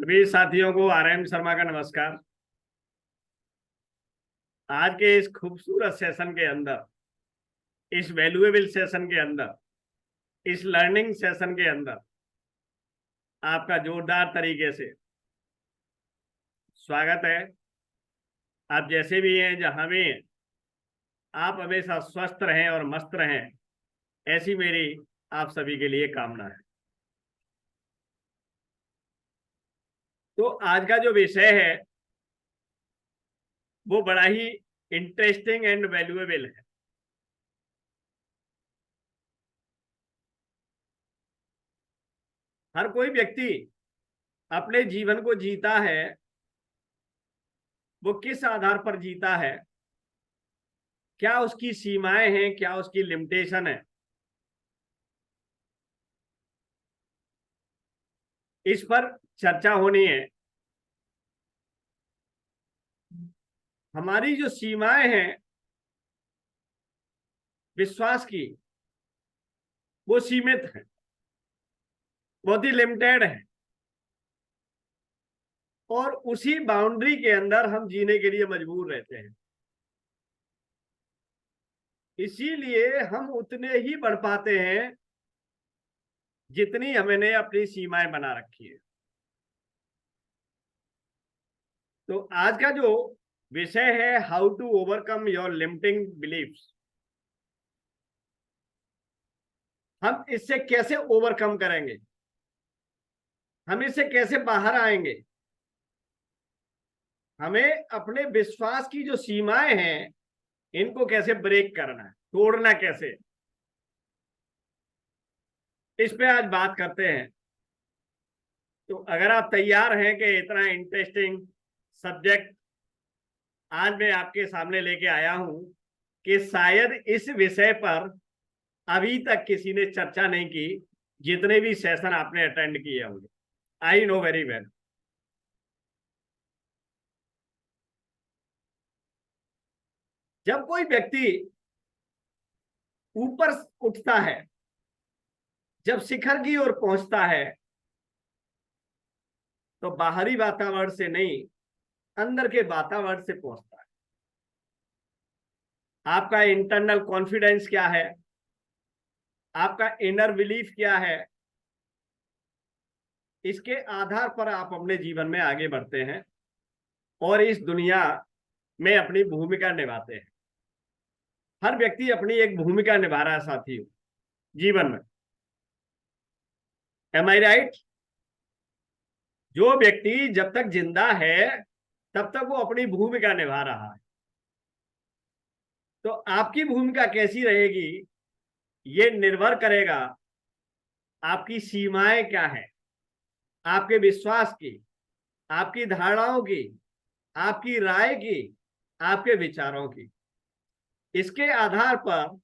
सभी साथियों को आरएम शर्मा का नमस्कार। आज के इस खूबसूरत सेशन के अंदर, इस वैल्यूएबल सेशन के अंदर, इस लर्निंग सेशन के अंदर आपका जोरदार तरीके से स्वागत है। आप जैसे भी हैं, जहां भी हैं, आप हमेशा स्वस्थ रहें और मस्त रहें, ऐसी मेरी आप सभी के लिए कामना है। तो आज का जो विषय है वो बड़ा ही इंटरेस्टिंग एंड वैल्यूएबल है। हर कोई व्यक्ति अपने जीवन को जीता है, वो किस आधार पर जीता है, क्या उसकी सीमाएं हैं, क्या उसकी लिमिटेशन है, इस पर चर्चा होनी है। हमारी जो सीमाएं हैं विश्वास की, वो सीमित है, बहुत ही लिमिटेड है, और उसी बाउंड्री के अंदर हम जीने के लिए मजबूर रहते हैं। इसीलिए हम उतने ही बढ़ पाते हैं जितनी हमने अपनी सीमाएं बना रखी है। तो आज का जो विषय है, how to overcome your limiting beliefs, हम इससे कैसे ओवरकम करेंगे, हम इससे कैसे बाहर आएंगे, हमें अपने विश्वास की जो सीमाएं हैं इनको कैसे ब्रेक करना है, तोड़ना कैसे, इस पे आज बात करते हैं। तो अगर आप तैयार हैं कि इतना इंटरेस्टिंग सब्जेक्ट आज मैं आपके सामने लेके आया हूं कि शायद इस विषय पर अभी तक किसी ने चर्चा नहीं की, जितने भी सेशन आपने अटेंड किए होंगे। I know very well. जब कोई व्यक्ति ऊपर उठता है, जब शिखर की ओर पहुंचता है, तो बाहरी वातावरण से नहीं, अंदर के वातावरण से पहुंचता है। आपका इंटरनल कॉन्फिडेंस क्या है, आपका इनर बिलीफ क्या है, इसके आधार पर आप अपने जीवन में आगे बढ़ते हैं और इस दुनिया में अपनी भूमिका निभाते हैं। हर व्यक्ति अपनी एक भूमिका निभा रहा है साथियों जीवन में। एम आई राइट? जो व्यक्ति जब तक जिंदा है तब तक वो अपनी भूमिका निभा रहा है। तो आपकी भूमिका कैसी रहेगी, ये निर्भर करेगा आपकी सीमाएं क्या है, आपके विश्वास की, आपकी धारणाओं की, आपकी राय की, आपके विचारों की। इसके आधार पर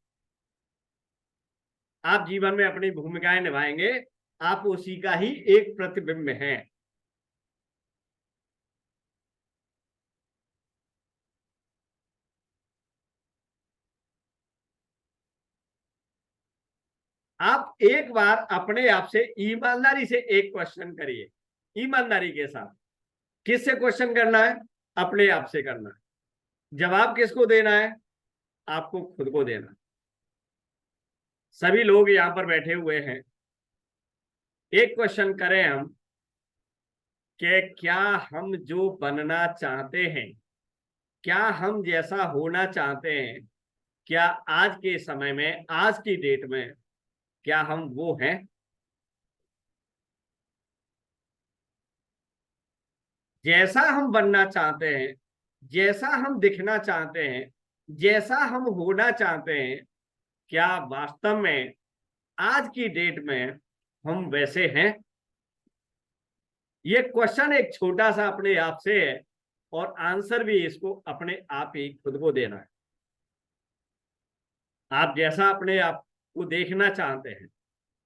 आप जीवन में अपनी भूमिकाएं निभाएंगे। आप उसी का ही एक प्रतिबिंब हैं। आप एक बार अपने आप से ईमानदारी से एक क्वेश्चन करिए, ईमानदारी के साथ। किससे क्वेश्चन करना है? अपने आप से करना है। जवाब किसको देना है? आपको खुद को देना है। सभी लोग यहां पर बैठे हुए हैं, एक क्वेश्चन करें हम कि क्या हम जो बनना चाहते हैं, क्या हम जैसा होना चाहते हैं, क्या आज के समय में, आज की डेट में, क्या हम वो हैं? जैसा हम बनना चाहते हैं, जैसा हम दिखना चाहते हैं, जैसा हम होना चाहते हैं, क्या वास्तव में आज की डेट में हम वैसे हैं? ये क्वेश्चन एक छोटा सा अपने आप से है, और आंसर भी इसको अपने आप ही खुद को देना है। आप जैसा अपने आप को देखना चाहते हैं,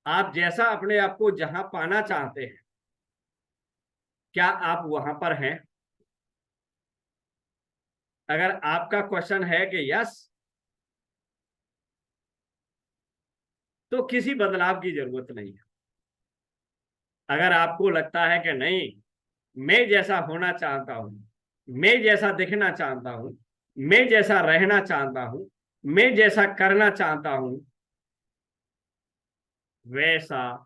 आप जैसा अपने आप को जहां पाना चाहते हैं, क्या आप वहां पर हैं? अगर आपका क्वेश्चन है कि यस, तो किसी बदलाव की जरूरत नहीं है। अगर आपको लगता है कि नहीं, मैं जैसा होना चाहता हूं, मैं जैसा दिखना चाहता हूं, मैं जैसा रहना चाहता हूं, मैं जैसा करना चाहता हूं, वैसा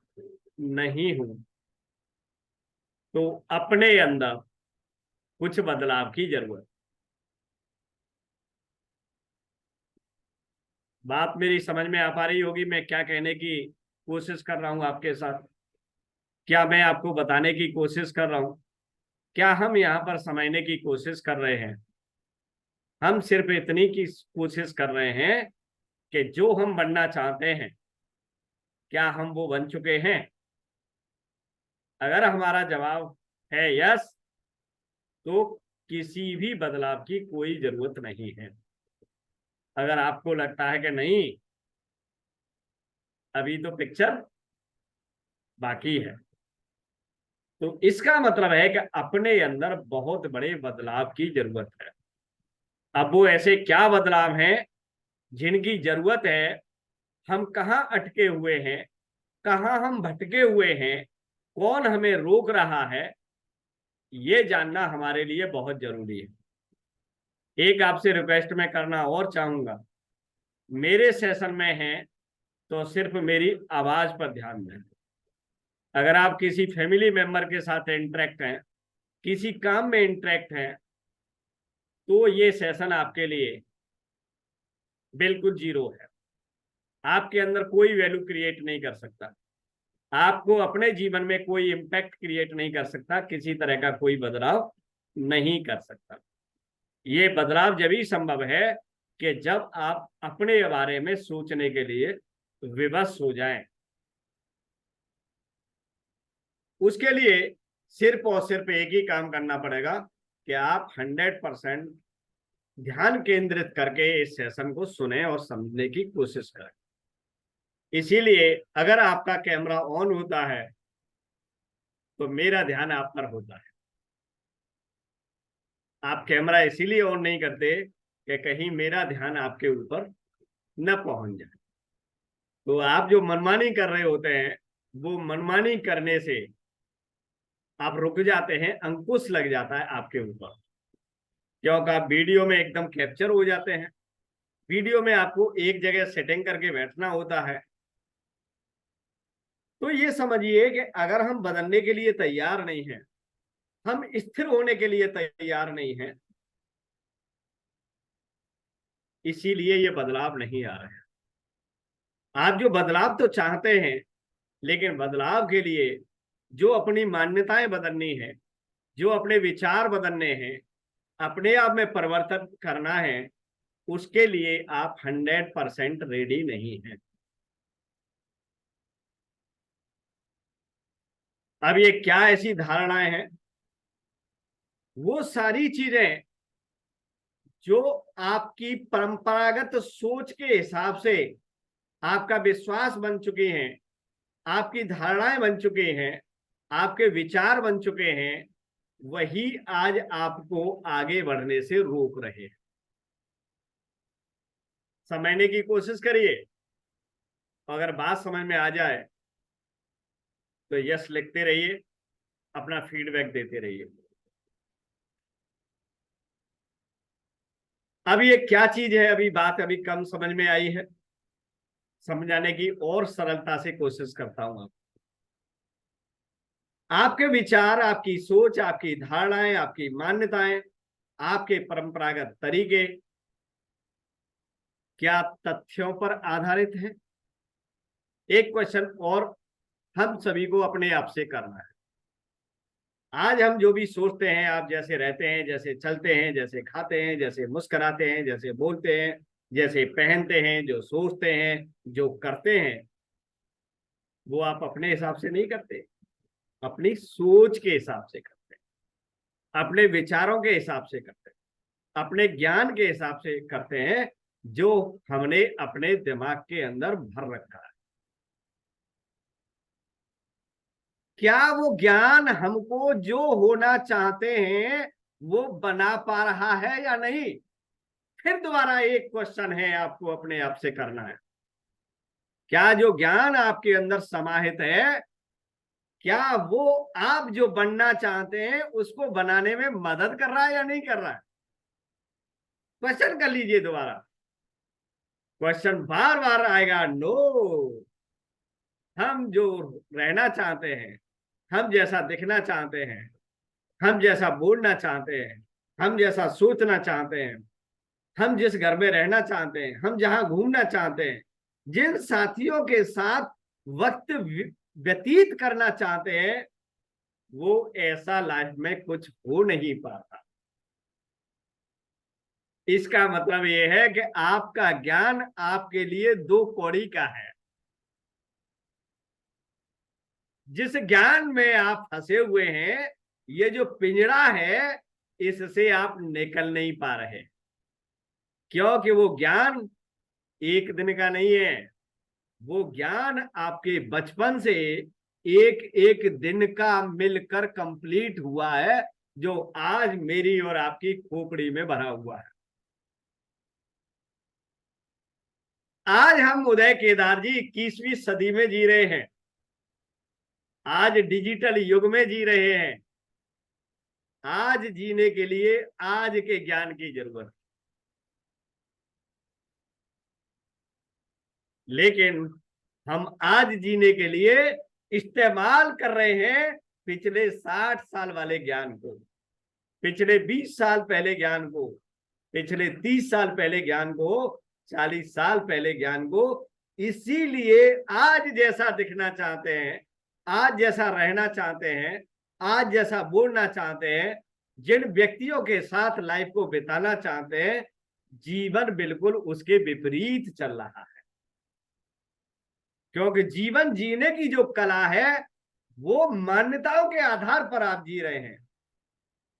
नहीं हूं। तो अपने अंदर कुछ बदलाव की जरूरत। बात मेरी समझ में आ पा रही होगी मैं क्या कहने की कोशिश कर रहा हूं आपके साथ? क्या मैं आपको बताने की कोशिश कर रहा हूं? क्या हम यहाँ पर समझने की कोशिश कर रहे हैं? हम सिर्फ इतनी की कोशिश कर रहे हैं कि जो हम बनना चाहते हैं, क्या हम वो बन चुके हैं? अगर हमारा जवाब है यस, तो किसी भी बदलाव की कोई जरूरत नहीं है। अगर आपको लगता है कि नहीं, अभी तो पिक्चर बाकी है, तो इसका मतलब है कि अपने अंदर बहुत बड़े बदलाव की जरूरत है। अब वो ऐसे क्या बदलाव हैं जिनकी जरूरत है? हम कहाँ अटके हुए हैं, कहाँ हम भटके हुए हैं, कौन हमें रोक रहा है, ये जानना हमारे लिए बहुत जरूरी है। एक आपसे रिक्वेस्ट मैं करना और चाहूंगा, मेरे सेशन में हैं तो सिर्फ मेरी आवाज पर ध्यान दें। अगर आप किसी फैमिली मेंबर के साथ इंटरेक्ट हैं, किसी काम में इंटरेक्ट हैं, तो ये सेशन आपके लिए बिल्कुल जीरो है। आपके अंदर कोई वैल्यू क्रिएट नहीं कर सकता, आपको अपने जीवन में कोई इम्पैक्ट क्रिएट नहीं कर सकता, किसी तरह का कोई बदलाव नहीं कर सकता। ये बदलाव जब ही संभव है कि जब आप अपने बारे में सोचने के लिए विवश हो जाएं। उसके लिए सिर्फ और सिर्फ एक ही काम करना पड़ेगा कि आप 100% ध्यान केंद्रित करके इस सेशन को सुने और समझने की कोशिश करें। इसीलिए अगर आपका कैमरा ऑन होता है तो मेरा ध्यान आप पर होता है। आप कैमरा इसीलिए ऑन नहीं करते कि कहीं मेरा ध्यान आपके ऊपर न पहुंच जाए। तो आप जो मनमानी कर रहे होते हैं, वो मनमानी करने से आप रुक जाते हैं, अंकुश लग जाता है आपके ऊपर, क्योंकि आप वीडियो में एकदम कैप्चर हो जाते हैं। वीडियो में आपको एक जगह सेटिंग करके बैठना होता है। तो ये समझिए कि अगर हम बदलने के लिए तैयार नहीं हैं, हम स्थिर होने के लिए तैयार नहीं हैं, इसीलिए ये बदलाव नहीं आ रहे हैं। आप जो बदलाव तो चाहते हैं, लेकिन बदलाव के लिए जो अपनी मान्यताएं बदलनी है, जो अपने विचार बदलने हैं, अपने आप में परिवर्तन करना है, उसके लिए आप 100% रेडी नहीं है। अब ये क्या ऐसी धारणाएं हैं? वो सारी चीजें जो आपकी परंपरागत सोच के हिसाब से आपका विश्वास बन चुकी हैं, आपकी धारणाएं बन चुकी हैं, आपके विचार बन चुके हैं, वही आज आपको आगे बढ़ने से रोक रहे हैं। समझने की कोशिश करिए। अगर बात समझ में आ जाए तो यस लिखते रहिए, अपना फीडबैक देते रहिए। अब ये क्या चीज है? अभी बात अभी कम समझ में आई है, समझाने की और सरलता से कोशिश करता हूं। आपके विचार, आपकी सोच, आपकी धारणाएं, आपकी मान्यताएं, आपके परंपरागत तरीके क्या तथ्यों पर आधारित हैं? एक क्वेश्चन और हम सभी को अपने आप से करना है। आज हम जो भी सोचते हैं, आप जैसे रहते हैं, जैसे चलते हैं, जैसे खाते हैं, जैसे मुस्कुराते हैं, जैसे बोलते हैं, जैसे पहनते हैं, जो सोचते हैं, जो करते हैं, वो आप अपने हिसाब से नहीं करते, अपनी सोच के हिसाब से करते हैं, अपने विचारों के हिसाब से करते हैं, अपने ज्ञान के हिसाब से करते हैं, जो हमने अपने दिमाग के अंदर भर रखा है। क्या वो ज्ञान हमको जो होना चाहते हैं वो बना पा रहा है या नहीं? फिर दोबारा एक क्वेश्चन है आपको अपने आप से करना है। क्या जो ज्ञान आपके अंदर समाहित है, क्या वो आप जो बनना चाहते हैं उसको बनाने में मदद कर रहा है या नहीं कर रहा है? क्वेश्चन कर लीजिए दोबारा। क्वेश्चन बार बार आएगा, नो। हम जो रहना चाहते हैं, हम जैसा दिखना चाहते हैं, हम जैसा बोलना चाहते हैं, हम जैसा सोचना चाहते हैं, हम जिस घर में रहना चाहते हैं, हम जहां घूमना चाहते हैं, जिन साथियों के साथ वक्त व्यतीत करना चाहते हैं, वो ऐसा लाइफ में कुछ हो नहीं पाता। इसका मतलब यह है कि आपका ज्ञान आपके लिए दो कौड़ी का है। जिस ज्ञान में आप फंसे हुए हैं, ये जो पिंजरा है, इससे आप निकल नहीं पा रहे, क्योंकि वो ज्ञान एक दिन का नहीं है। वो ज्ञान आपके बचपन से एक एक दिन का मिलकर कंप्लीट हुआ है, जो आज मेरी और आपकी खोपड़ी में भरा हुआ है। आज हम उदय केदार जी 21वीं सदी में जी रहे हैं। आज डिजिटल युग में जी रहे हैं। आज जीने के लिए आज के ज्ञान की जरूरत। लेकिन हम आज जीने के लिए इस्तेमाल कर रहे हैं पिछले 60 साल वाले ज्ञान को, पिछले 20 साल पहले ज्ञान को, पिछले 30 साल पहले ज्ञान को, 40 साल पहले ज्ञान को। इसीलिए आज जैसा दिखना चाहते हैं, आज जैसा रहना चाहते हैं, आज जैसा बोलना चाहते हैं, जिन व्यक्तियों के साथ लाइफ को बिताना चाहते हैं, जीवन बिल्कुल उसके विपरीत चल रहा है। क्योंकि जीवन जीने की जो कला है, वो मान्यताओं के आधार पर आप जी रहे हैं,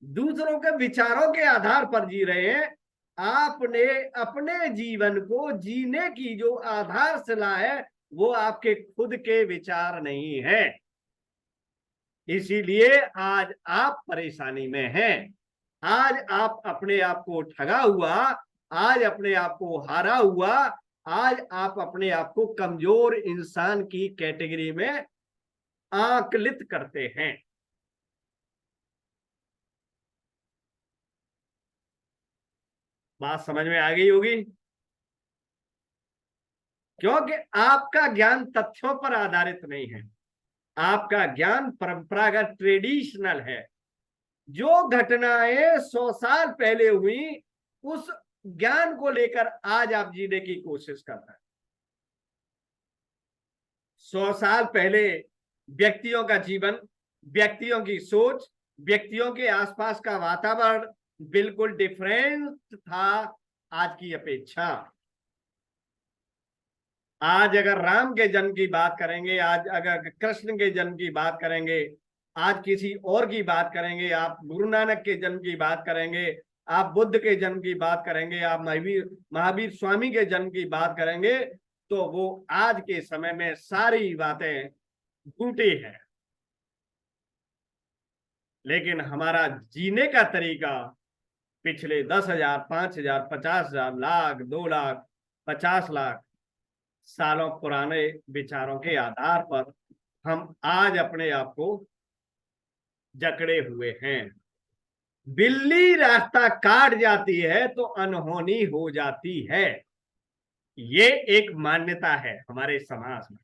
दूसरों के विचारों के आधार पर जी रहे हैं। आपने अपने जीवन को जीने की जो आधारशिला है, वो आपके खुद के विचार नहीं है। इसीलिए आज आप परेशानी में हैं। आज आप अपने आप को ठगा हुआ, आज अपने आप को हारा हुआ, आज आप अपने आप को कमजोर इंसान की कैटेगरी में आकलित करते हैं। बात समझ में आ गई होगी। क्योंकि आपका ज्ञान तथ्यों पर आधारित नहीं है, आपका ज्ञान परंपरागत ट्रेडिशनल है। जो घटनाएं 100 साल पहले हुई, उस ज्ञान को लेकर आज आप जीने की कोशिश कर रहे हैं। 100 साल पहले व्यक्तियों का जीवन, व्यक्तियों की सोच, व्यक्तियों के आसपास का वातावरण बिल्कुल डिफरेंट था आज की अपेक्षा। आज अगर राम के जन्म की बात करेंगे, आज अगर कृष्ण के जन्म की बात करेंगे, आज किसी और की बात करेंगे, आप गुरु नानक के जन्म की बात करेंगे, आप बुद्ध के जन्म की बात करेंगे, आप महावीर महावीर स्वामी के जन्म की बात करेंगे, तो वो आज के समय में सारी बातें झूठी हैं। लेकिन हमारा जीने का तरीका पिछले 10,000, 5,000, 50,000, लाख, 2 लाख, 50 लाख सालों पुराने विचारों के आधार पर हम आज अपने आप को जकड़े हुए हैं। बिल्ली रास्ता काट जाती है तो अनहोनी हो जाती है, ये एक मान्यता है हमारे समाज में।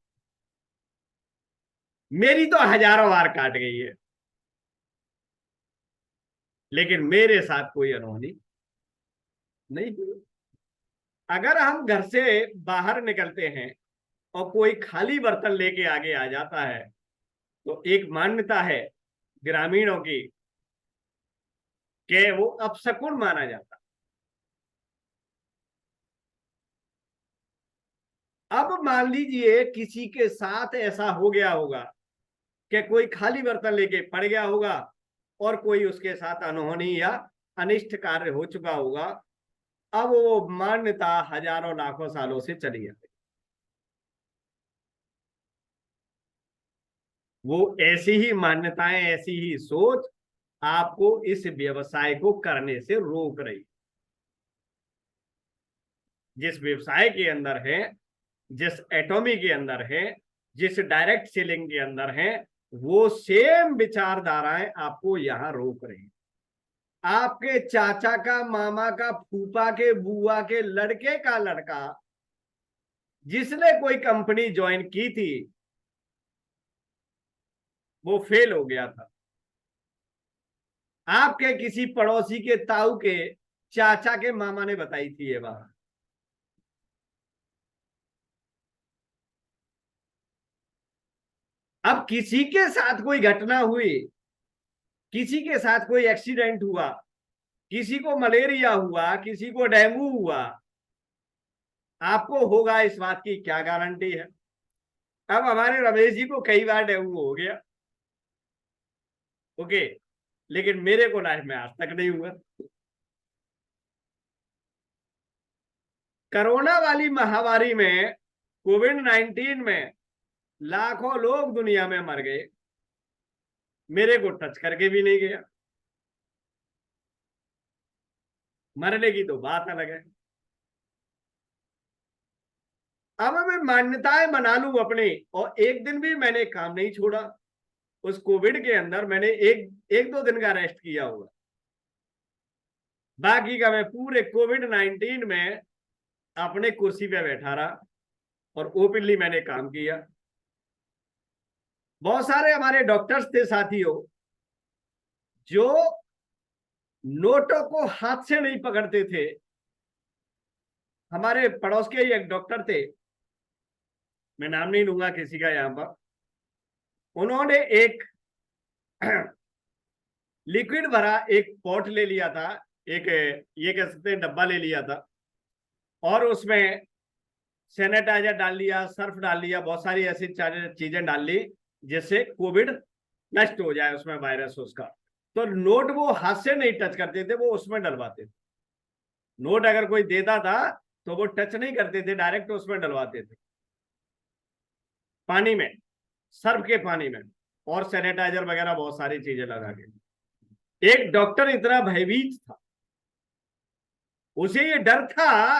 मेरी तो हजारों बार काट गई है, लेकिन मेरे साथ कोई अनहोनी नहीं हुई। अगर हम घर से बाहर निकलते हैं और कोई खाली बर्तन लेके आगे आ जाता है, तो एक मान्यता है ग्रामीणों की कि वो अपशकुन माना जाता। अब मान लीजिए किसी के साथ ऐसा हो गया होगा कि कोई खाली बर्तन लेके पड़ गया होगा और कोई उसके साथ अनहोनी या अनिष्ट कार्य हो चुका होगा। अब वो मान्यता हजारों लाखों सालों से चली है। वो ऐसी ही मान्यताएं, ऐसी ही सोच आपको इस व्यवसाय को करने से रोक रही। जिस व्यवसाय के अंदर है, जिस एटॉमी के अंदर है, जिस डायरेक्ट सेलिंग के अंदर है, वो सेम विचारधाराएं आपको यहां रोक रही हैं। आपके चाचा का, मामा का, फूफा के, बुआ के लड़के का लड़का जिसने कोई कंपनी ज्वाइन की थी वो फेल हो गया था। आपके किसी पड़ोसी के ताऊ के चाचा के मामा ने बताई थी ये बात। अब किसी के साथ कोई घटना हुई, किसी के साथ कोई एक्सीडेंट हुआ, किसी को मलेरिया हुआ, किसी को डेंगू हुआ, आपको होगा इस बात की क्या गारंटी है? अब हमारे रमेश जी को कई बार डेंगू हो गया, ओके, लेकिन मेरे को लाइफ में आज तक नहीं हुआ। कोरोना वाली महामारी में, कोविड-19 में लाखों लोग दुनिया में मर गए, मेरे को टच करके भी नहीं गया। मरने की तो बात अलग है। अब मैं मान्यताएं बना लूं अपनी, और एक दिन भी मैंने काम नहीं छोड़ा। उस कोविड के अंदर मैंने एक एक दो दिन का रेस्ट किया होगा, बाकी का मैं पूरे कोविड-19 में अपने कुर्सी पे बैठा रहा और ओपनली मैंने काम किया। बहुत सारे हमारे डॉक्टर्स थे साथियों जो नोटों को हाथ से नहीं पकड़ते थे। हमारे पड़ोस के ही एक डॉक्टर थे, मैं नाम नहीं लूंगा किसी का यहां पर। उन्होंने एक लिक्विड भरा एक पॉट ले लिया था, एक ये कह सकते हैं डब्बा ले लिया था, और उसमें सैनिटाइजर डाल लिया, सर्फ डाल लिया, बहुत सारी ऐसी चीजें डाल ली जिससे कोविड नष्ट हो जाए उसमें वायरस उसका। तो नोट वो हाथ से नहीं टच करते थे, वो उसमें डलवाते थे। नोट अगर कोई देता था तो वो टच नहीं करते थे, डायरेक्ट उसमें डलवाते थे, पानी में, सर्फ के पानी में, और सैनिटाइजर वगैरह बहुत सारी चीजें लगा के। एक डॉक्टर इतना भयभीत था, उसे ये डर था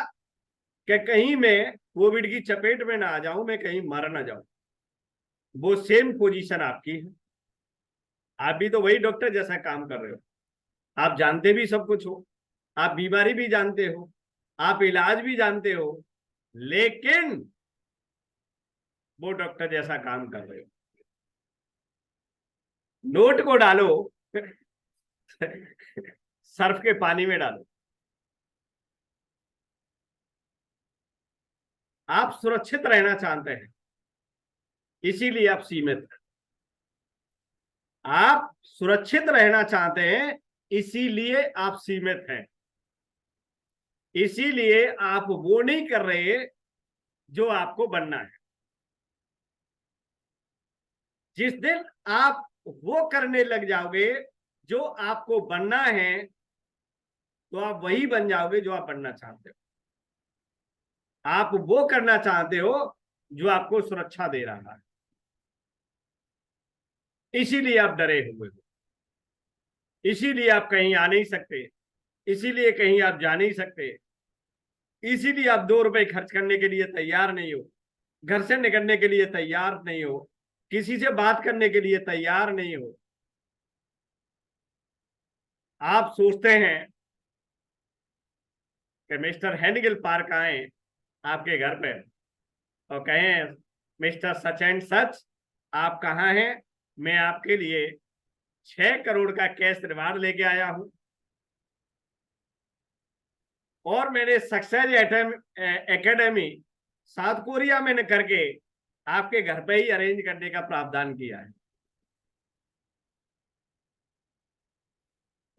कि कहीं मैं कोविड की चपेट में ना आ जाऊं, मैं कहीं मर ना जाऊं। वो सेम पोजीशन आपकी है, आप भी तो वही डॉक्टर जैसा काम कर रहे हो, आप जानते भी सब कुछ हो, आप बीमारी भी जानते हो, आप इलाज भी जानते हो, लेकिन वो डॉक्टर जैसा काम कर रहे हो। नोट को डालो सर्फ के पानी में डालो। आप सुरक्षित रहना चाहते हैं, इसीलिए आप सीमित हैं। आप सुरक्षित रहना चाहते हैं, इसीलिए आप सीमित हैं। इसीलिए आप वो नहीं कर रहे जो आपको बनना है। जिस दिन आप वो करने लग जाओगे जो आपको बनना है, तो आप वही बन जाओगे जो आप बनना चाहते हो। आप वो करना चाहते हो जो आपको सुरक्षा दे रहा है, इसीलिए आप डरे हुए हो, इसीलिए आप कहीं आ नहीं सकते, इसीलिए कहीं आप जा नहीं सकते, इसीलिए आप 2 रुपए खर्च करने के लिए तैयार नहीं हो, घर से निकलने के लिए तैयार नहीं हो, किसी से बात करने के लिए तैयार नहीं हो। आप सोचते हैं कि मिस्टर हेनिगल पार्क आए आपके घर पे और कहें, मिस्टर सच एंड सच आप कहाँ हैं, मैं आपके लिए 6 करोड़ का कैश रिवार्ड लेके आया हूं, और मैंने सक्सेस एकेडमी साउथ कोरिया में करके आपके घर पे ही अरेंज करने का प्रावधान किया है।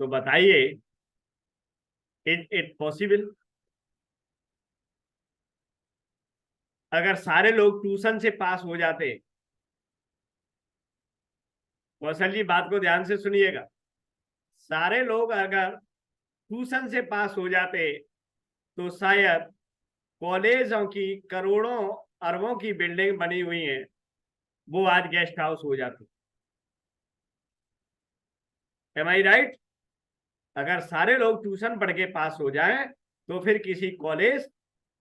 तो बताइए, इज इट पॉसिबल? अगर सारे लोग ट्यूशन से पास हो जाते, कौशल जी बात को ध्यान से सुनिएगा, सारे लोग अगर ट्यूशन से पास हो जाते तो शायद कॉलेजों की करोड़ों अरबों की बिल्डिंग बनी हुई है वो आज गेस्ट हाउस हो जाती। एम आई राइट? अगर सारे लोग ट्यूशन पढ़ के पास हो जाएं तो फिर किसी कॉलेज,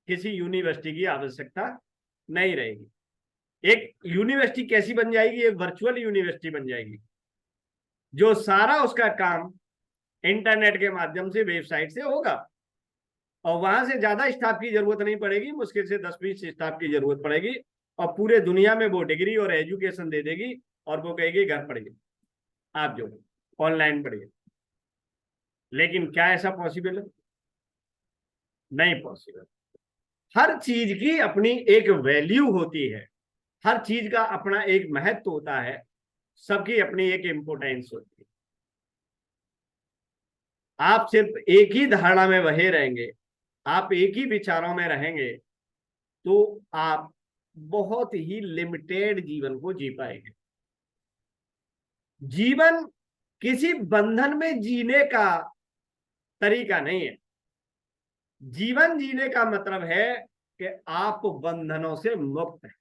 किसी यूनिवर्सिटी की आवश्यकता नहीं रहेगी। एक यूनिवर्सिटी कैसी बन जाएगी, एक वर्चुअल यूनिवर्सिटी बन जाएगी, जो सारा उसका काम इंटरनेट के माध्यम से, वेबसाइट से होगा, और वहां से ज्यादा स्टाफ की जरूरत नहीं पड़ेगी, मुश्किल से 10-20 स्टाफ की जरूरत पड़ेगी, और पूरे दुनिया में वो डिग्री और एजुकेशन दे देगी, और वो कहेगी घर पढ़िए, आप जो ऑनलाइन पढ़िए। लेकिन क्या ऐसा पॉसिबल है? नहीं पॉसिबल। हर चीज की अपनी एक वैल्यू होती है, हर चीज का अपना एक महत्व होता है, सबकी अपनी एक इंपोर्टेंस होती है। आप सिर्फ एक ही धारणा में बहे रहेंगे, आप एक ही विचारों में रहेंगे, तो आप बहुत ही लिमिटेड जीवन को जी पाएंगे। जीवन किसी बंधन में जीने का तरीका नहीं है। जीवन जीने का मतलब है कि आप बंधनों से मुक्त हैं।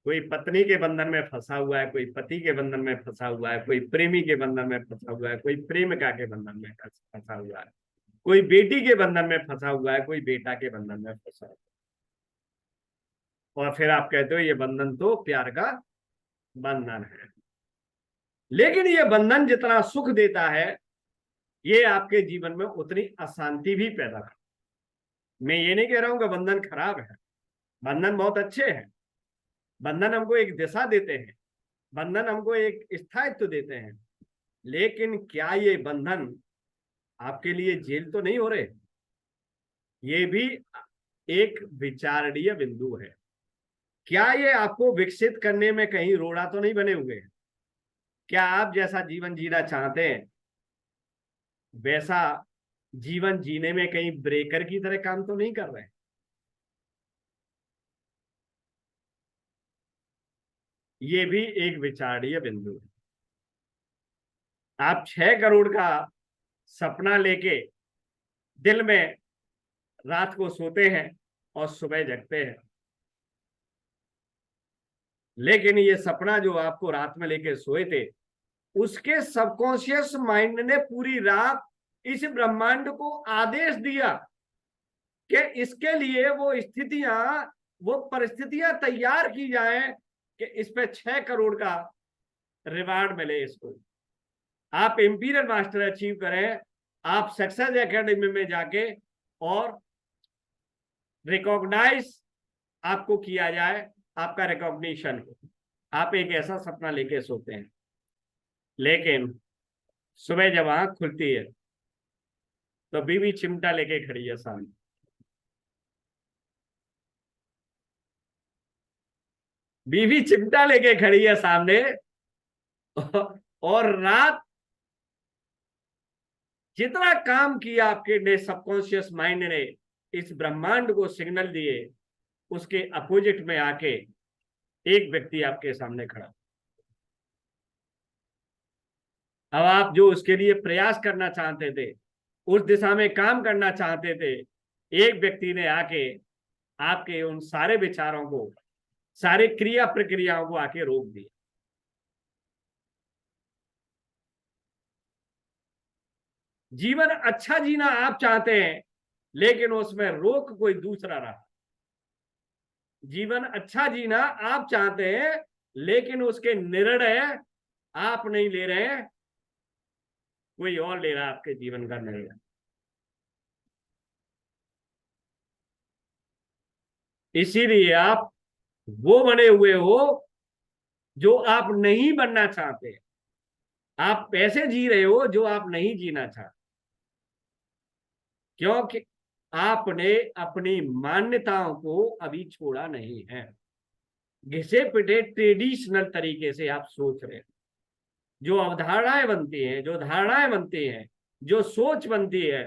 कोई पत्नी के बंधन में फंसा हुआ है, कोई पति के बंधन में फंसा हुआ है, कोई प्रेमी के बंधन में फंसा हुआ है, कोई प्रेमिका के बंधन में फंसा हुआ है, कोई बेटी के बंधन में फंसा हुआ है, कोई बेटा के बंधन में फंसा हुआ है। और फिर आप कहते हो ये बंधन तो प्यार का बंधन है। लेकिन ये बंधन जितना सुख देता है, ये आपके जीवन में उतनी अशांति भी पैदा करता है। मैं ये नहीं कह रहा हूं कि बंधन खराब है, बंधन बहुत अच्छे हैं। बंधन हमको एक दिशा देते हैं, बंधन हमको एक स्थायित्व देते हैं। लेकिन क्या ये बंधन आपके लिए जेल तो नहीं हो रहे? ये भी एक विचारणीय बिंदु है। क्या ये आपको विकसित करने में कहीं रोड़ा तो नहीं बने हुए हैं? क्या आप जैसा जीवन जीना चाहते हैं, वैसा जीवन जीने में कहीं ब्रेकर की तरह काम तो नहीं कर रहे? ये भी एक विचारणीय बिंदु है। आप 6 करोड़ का सपना लेके दिल में रात को सोते हैं और सुबह जगते हैं, लेकिन ये सपना जो आपको रात में लेके सोए थे, उसके सबकॉन्शियस माइंड ने पूरी रात इस ब्रह्मांड को आदेश दिया कि इसके लिए वो स्थितियां, वो परिस्थितियां तैयार की जाएं कि इस पे 6 करोड़ का रिवार्ड मिले इसको। आप इंपीरियल मास्टर अचीव करें, आप सक्सेस एकेडमी में जाके और रिकॉग्नाइज आपको किया जाए, आपका रिकॉग्निशन हो। आप एक ऐसा सपना लेके सोते हैं, लेकिन सुबह जब आंख खुलती है तो बीवी चिमटा लेके खड़ी है सामने। बीवी चिमटा लेके खड़ी है सामने, और रात जितना काम किया आपके ने सबकॉन्शियस माइंड ने इस ब्रह्मांड को सिग्नल दिए, उसके अपोजिट में आके एक व्यक्ति आपके सामने खड़ा। अब आप जो उसके लिए प्रयास करना चाहते थे, उस दिशा में काम करना चाहते थे, एक व्यक्ति ने आके आपके उन सारे विचारों को, सारे क्रिया प्रक्रियाओं को आके रोक दिया। जीवन अच्छा जीना आप चाहते हैं, लेकिन उसमें रोक कोई दूसरा रहा। जीवन अच्छा जीना आप चाहते हैं, लेकिन उसके निर्णय आप नहीं ले रहे हैं, कोई और ले रहा है आपके जीवन का निर्णय। इसीलिए आप वो बने हुए हो जो आप नहीं बनना चाहते। आप ऐसे जी रहे हो जो आप नहीं जीना चाहते, क्योंकि आपने अपनी मान्यताओं को अभी छोड़ा नहीं है। घिसे पिटे ट्रेडिशनल तरीके से आप सोच रहे हैं। जो अवधारणाएं बनती हैं, जो धारणाएं बनती हैं, जो सोच बनती है,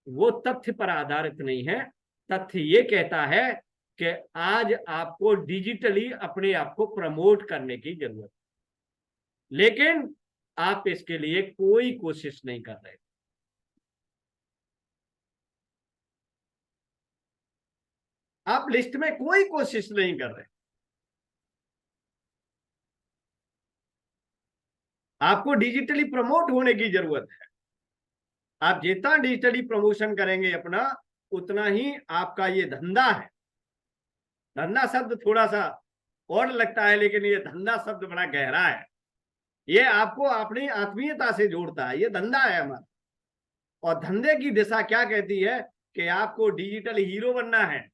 वो तथ्य पर आधारित नहीं है। तथ्य ये कहता है कि आज आपको डिजिटली अपने आप को प्रमोट करने की जरूरत है, लेकिन आप इसके लिए कोई कोशिश नहीं कर रहे। आप लिस्ट में कोई कोशिश नहीं कर रहे। आपको डिजिटली प्रमोट होने की जरूरत है। आप जितना डिजिटली प्रमोशन करेंगे अपना, उतना ही आपका ये धंधा है। धंधा शब्द थोड़ा सा और लगता है, लेकिन ये धंधा शब्द बड़ा गहरा है। ये आपको अपनी आत्मीयता से जोड़ता है, ये धंधा है हमारा। और धंधे की दिशा क्या कहती है कि आपको डिजिटल हीरो बनना है।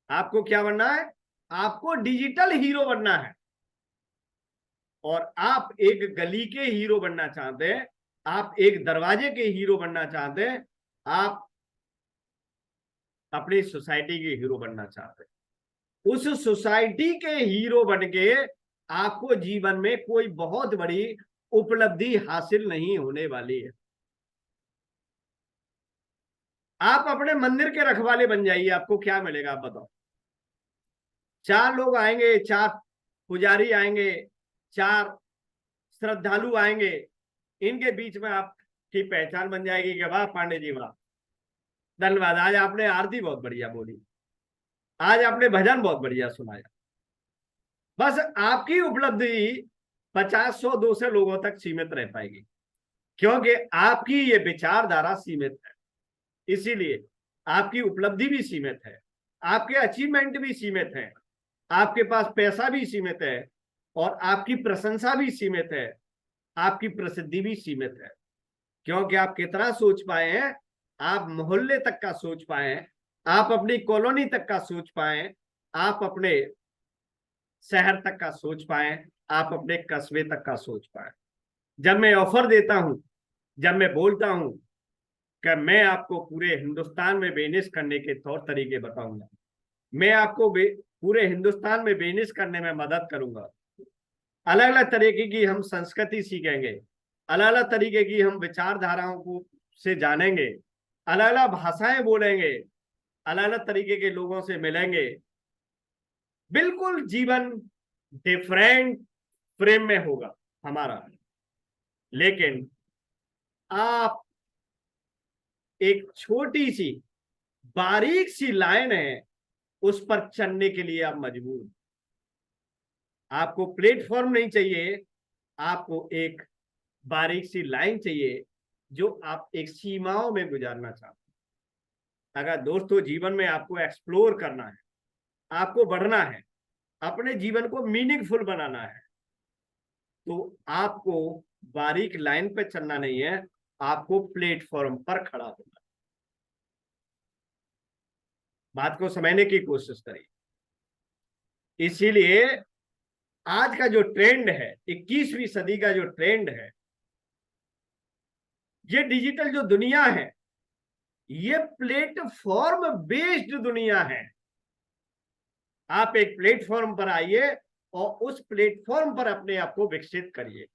आपको क्या बनना है? आपको डिजिटल हीरो बनना है। और आप एक गली के हीरो बनना चाहते हैं, आप एक दरवाजे के हीरो बनना चाहते हैं, आप अपनी सोसाइटी के हीरो बनना चाहते हैं। उस सोसाइटी के हीरो बन के आपको जीवन में कोई बहुत बड़ी उपलब्धि हासिल नहीं होने वाली है। आप अपने मंदिर के रखवाले बन जाइए, आपको क्या मिलेगा आप बताओ? 4 लोग आएंगे, 4 पुजारी आएंगे, 4 श्रद्धालु आएंगे, इनके बीच में आपकी पहचान बन जाएगी कि वाह पांडे जी वाह, धन्यवाद, आज आपने आरती बहुत बढ़िया बोली, आज आपने भजन बहुत बढ़िया सुनाया। बस आपकी उपलब्धि 50, 100, 200 लोगों तक सीमित रह पाएगी, क्योंकि आपकी ये विचारधारा सीमित है। इसीलिए आपकी उपलब्धि भी सीमित है, आपके अचीवमेंट भी सीमित है, आपके पास पैसा भी सीमित है, और आपकी प्रशंसा भी सीमित है, आपकी प्रसिद्धि भी सीमित है। क्योंकि आप कितना सोच पाए हैं? आप मोहल्ले तक का सोच पाए हैं, आप अपनी कॉलोनी तक का सोच पाए, आप अपने शहर तक का सोच पाए, आप अपने कस्बे तक का सोच पाए। जब मैं ऑफर देता हूं, जब मैं बोलता हूं कि मैं आपको पूरे हिंदुस्तान में बिजनेस करने के तौर तरीके बताऊंगा, मैं आपको पूरे हिंदुस्तान में बिजनेस करने में मदद करूंगा, अलग अलग तरीके की हम संस्कृति सीखेंगे, अलग अलग तरीके की हम विचारधाराओं को से जानेंगे, अलग अलग भाषाएं बोलेंगे, अलग अलग तरीके के लोगों से मिलेंगे, बिल्कुल जीवन डिफरेंट फ्रेम में होगा हमारा। लेकिन आप एक छोटी सी बारीक सी लाइन है, उस पर चलने के लिए आप मजबूर। आपको प्लेटफॉर्म नहीं चाहिए, आपको एक बारीक सी लाइन चाहिए जो आप एक सीमाओं में गुजारना चाहते हैं। अगर दोस्तों जीवन में आपको एक्सप्लोर करना है, आपको बढ़ना है, अपने जीवन को मीनिंगफुल बनाना है, तो आपको बारीक लाइन पे चलना नहीं है, आपको प्लेटफॉर्म पर खड़ा होना है। बात को समझने की कोशिश करिए। इसीलिए आज का जो ट्रेंड है, 21वीं सदी का जो ट्रेंड है, ये डिजिटल जो दुनिया है, ये प्लेटफॉर्म बेस्ड दुनिया है। आप एक प्लेटफॉर्म पर आइए और उस प्लेटफॉर्म पर अपने आप को विकसित करिए,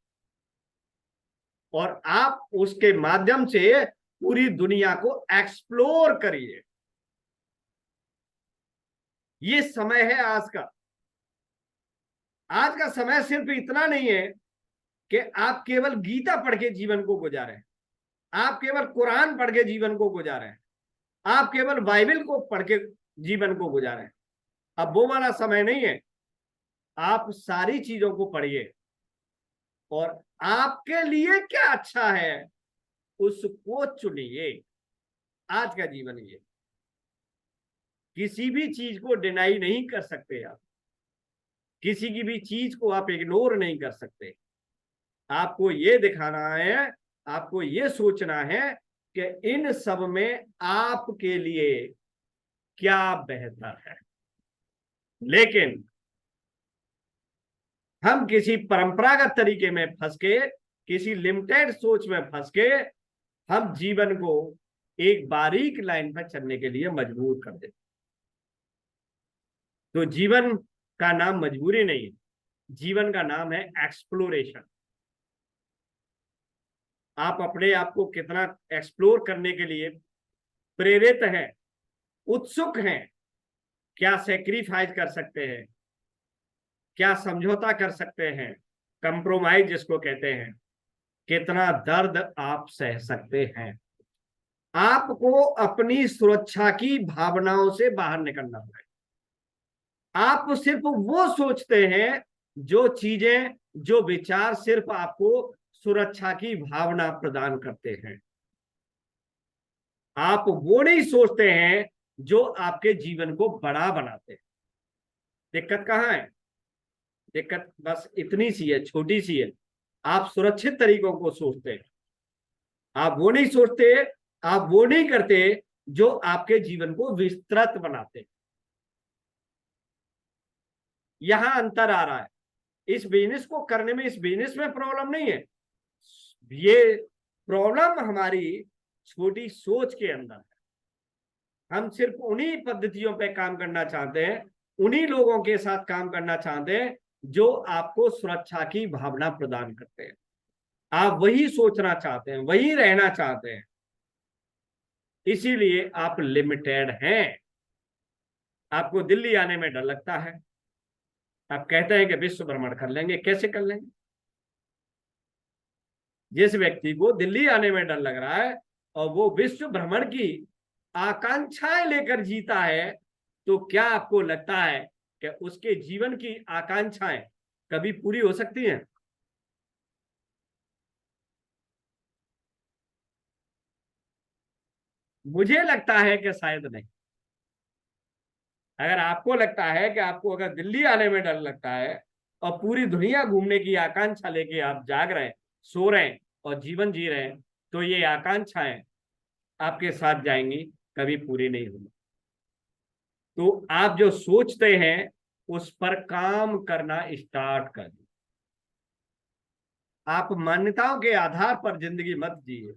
और आप उसके माध्यम से पूरी दुनिया को एक्सप्लोर करिए। ये समय है आज का। आज का समय सिर्फ इतना नहीं है कि आप केवल गीता पढ़ के जीवन को गुजारें, आप केवल कुरान पढ़ के जीवन को गुजारें, आप केवल बाइबल को पढ़ के जीवन को गुजारें। अब वो वाला समय नहीं है। आप सारी चीजों को पढ़िए, और आपके लिए क्या अच्छा है उसको चुनिए। आज का जीवन ये, किसी भी चीज को डिनाई नहीं कर सकते आप, किसी की भी चीज को आप इग्नोर नहीं कर सकते। आपको ये दिखाना है, आपको ये सोचना है कि इन सब में आपके लिए क्या बेहतर है। लेकिन हम किसी परंपरागत तरीके में फंस के, किसी लिमिटेड सोच में फंस के, हम जीवन को एक बारीक लाइन पर चलने के लिए मजबूर कर देते। तो जीवन का नाम मजबूरी नहीं है, जीवन का नाम है एक्सप्लोरेशन। आप अपने आप को कितना एक्सप्लोर करने के लिए प्रेरित हैं, उत्सुक हैं, क्या सेक्रीफाइस कर सकते हैं, क्या समझौता कर सकते हैं, कंप्रोमाइज जिसको कहते हैं, कितना दर्द आप सह सकते हैं। आपको अपनी सुरक्षा की भावनाओं से बाहर निकलना पड़ेगा। आप सिर्फ वो सोचते हैं जो चीजें, जो विचार सिर्फ आपको सुरक्षा की भावना प्रदान करते हैं। आप वो नहीं सोचते हैं जो आपके जीवन को बड़ा बनाते हैं। दिक्कत कहाँ है? दिक्कत बस इतनी सी है, छोटी सी है। आप सुरक्षित तरीकों को सोचते हैं, आप वो नहीं सोचते, आप वो नहीं करते जो आपके जीवन को विस्तृत बनाते। यहां अंतर आ रहा है। इस बिजनेस को करने में, इस बिजनेस में प्रॉब्लम नहीं है, ये प्रॉब्लम हमारी छोटी सोच के अंदर है। हम सिर्फ उन्हीं पद्धतियों पे काम करना चाहते हैं, उन्हीं लोगों के साथ काम करना चाहते हैं जो आपको सुरक्षा की भावना प्रदान करते हैं। आप वही सोचना चाहते हैं, वही रहना चाहते हैं, इसीलिए आप लिमिटेड हैं। आपको दिल्ली आने में डर लगता है, आप कहते हैं कि विश्व भ्रमण कर लेंगे। कैसे कर लेंगे? जिस व्यक्ति को दिल्ली आने में डर लग रहा है और वो विश्व भ्रमण की आकांक्षाएं लेकर जीता है, तो क्या आपको लगता है कि उसके जीवन की आकांक्षाएं कभी पूरी हो सकती हैं? मुझे लगता है कि शायद नहीं। अगर आपको लगता है कि आपको अगर दिल्ली आने में डर लगता है और पूरी दुनिया घूमने की आकांक्षा लेके आप जाग रहे हैं, सो रहे हैं और जीवन जी रहे हैं, तो ये आकांक्षाएं आपके साथ जाएंगी, कभी पूरी नहीं होगी। तो आप जो सोचते हैं उस पर काम करना स्टार्ट कर दीजिए। आप मान्यताओं के आधार पर जिंदगी मत जिए,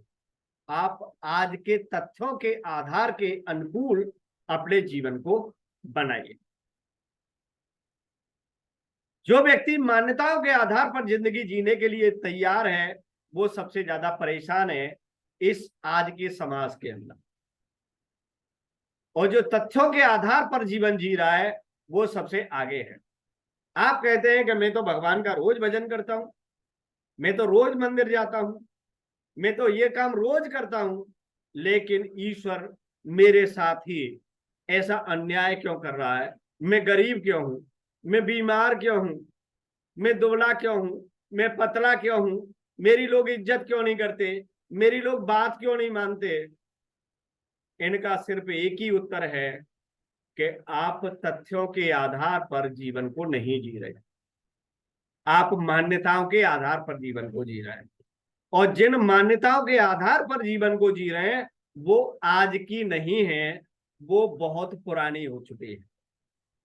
आप आज के तथ्यों के आधार के अनुकूल अपने जीवन को बनाइए। जो व्यक्ति मान्यताओं के आधार पर जिंदगी जीने के लिए तैयार है, वो सबसे ज्यादा परेशान है इस आज के समाज के अंदर। और जो तथ्यों के आधार पर जीवन जी रहा है, वो सबसे आगे है। आप कहते हैं कि मैं तो भगवान का रोज भजन करता हूं, मैं तो रोज मंदिर जाता हूं, मैं तो ये काम रोज करता हूं, लेकिन ईश्वर मेरे साथ ही ऐसा अन्याय क्यों कर रहा है? मैं गरीब क्यों हूं? मैं बीमार क्यों हूं? मैं दुबला क्यों हूं? मैं पतला क्यों हूं? मेरी लोग इज्जत क्यों नहीं करते? मेरी लोग बात क्यों नहीं मानते? इनका सिर्फ एक ही उत्तर है कि आप तथ्यों के आधार पर जीवन को नहीं जी रहे, आप मान्यताओं के आधार पर जीवन को जी रहे हैं। और जिन मान्यताओं के आधार पर जीवन को जी रहे हैं, वो आज की नहीं है, वो बहुत पुरानी हो चुकी है।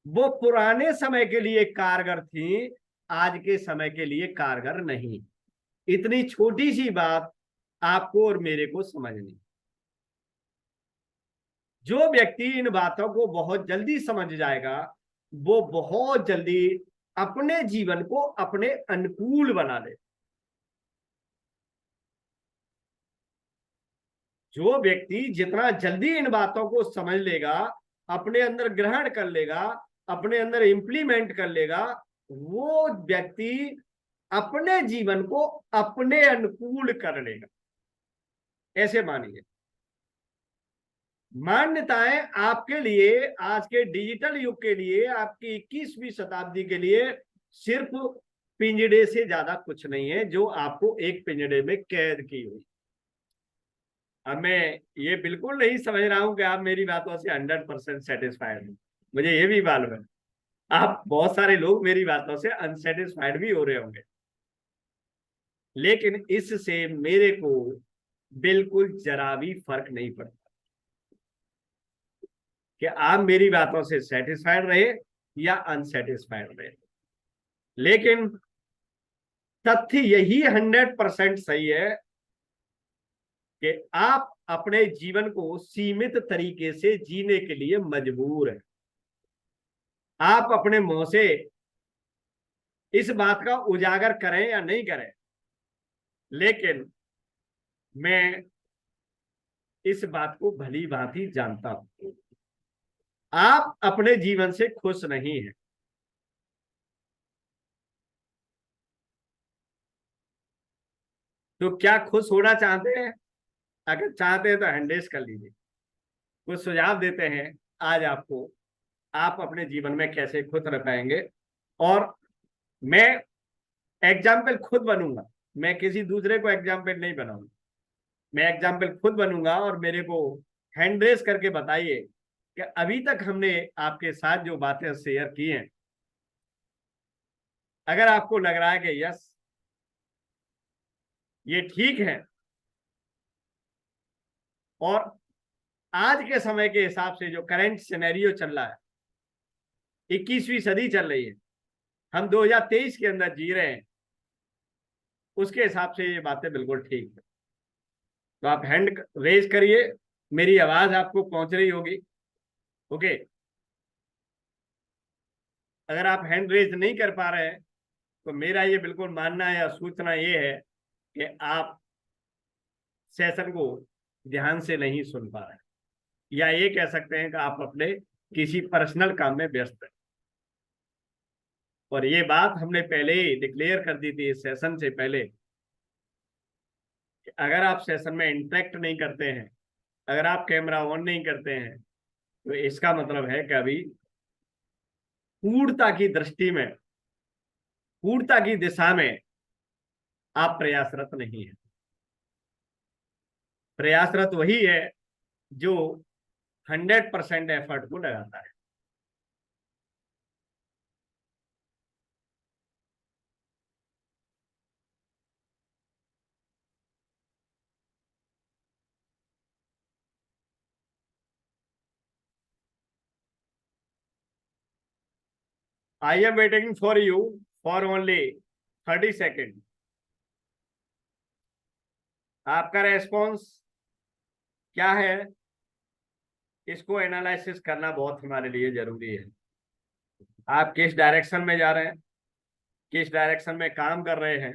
वो पुराने समय के लिए कारगर थी, आज के समय के लिए कारगर नहीं। इतनी छोटी सी बात आपको और मेरे को समझनी। जो व्यक्ति इन बातों को बहुत जल्दी समझ जाएगा, वो बहुत जल्दी अपने जीवन को अपने अनुकूल बना ले। जो व्यक्ति जितना जल्दी इन बातों को समझ लेगा, अपने अंदर ग्रहण कर लेगा, अपने अंदर इंप्लीमेंट कर लेगा, वो व्यक्ति अपने जीवन को अपने अनुकूल कर लेगा। ऐसे मानिए, मान्यताएं आपके लिए आज के डिजिटल युग के लिए, आपकी 21वीं शताब्दी के लिए सिर्फ पिंजड़े से ज्यादा कुछ नहीं है जो आपको एक पिंजड़े में कैद की हुई। अब मैं ये बिल्कुल नहीं समझ रहा हूं कि आप मेरी बातों से 100% सेटिस्फाइड हैं, मुझे ये भी मालूम है आप बहुत सारे लोग मेरी बातों से अनसेटिस्फाइड भी हो रहे होंगे, लेकिन इससे मेरे को बिल्कुल जरा भी फर्क नहीं पड़ता कि आप मेरी बातों से सेटिस्फाइड रहे या अनसेटिस्फाइड रहे। लेकिन तथ्य यही 100% सही है कि आप अपने जीवन को सीमित तरीके से जीने के लिए मजबूर हैं। आप अपने मुंह से इस बात का उजागर करें या नहीं करें, लेकिन मैं इस बात को भली भांति जानता हूं, आप अपने जीवन से खुश नहीं हैं। तो क्या खुश होना चाहते हैं? अगर चाहते हैं तो हैंडेस कर लीजिए, कुछ सुझाव देते हैं आज आपको, आप अपने जीवन में कैसे खुश रह पाएंगे। और मैं एग्जाम्पल खुद बनूंगा, मैं किसी दूसरे को एग्जाम्पल नहीं बनाऊंगा, मैं एग्जाम्पल खुद बनूंगा और मेरे को हैंड रेस करके बताइए कि अभी तक हमने आपके साथ जो बातें शेयर की हैं, अगर आपको लग रहा है कि यस ये ठीक है और आज के समय के हिसाब से जो करंट सिनेरियो चल रहा है, 21वीं सदी चल रही है, हम 2023 के अंदर जी रहे हैं, उसके हिसाब से ये बातें बिल्कुल ठीक है। तो आप हैंड रेज करिए, मेरी आवाज आपको पहुंच रही होगी। ओके, अगर आप हैंड रेज नहीं कर पा रहे हैं तो मेरा ये बिल्कुल मानना या सूचना ये है कि आप सेशन को ध्यान से नहीं सुन पा रहे, या ये कह सकते हैं कि आप अपने किसी पर्सनल काम में व्यस्त हैं। और ये बात हमने पहले ही डिक्लेयर कर दी थी इस सेशन से पहले कि अगर आप सेशन में इंटरेक्ट नहीं करते हैं, अगर आप कैमरा ऑन नहीं करते हैं, तो इसका मतलब है कि अभी पूर्णता की दृष्टि में, पूर्णता की दिशा में आप प्रयासरत नहीं है। प्रयासरत वही है जो 100% एफर्ट को लगाता है। I am waiting for you for only 30 second. आपका रेस्पॉन्स क्या है, इसको एनालिसिस करना बहुत हमारे लिए जरूरी है। आप किस डायरेक्शन में जा रहे हैं, किस डायरेक्शन में काम कर रहे हैं,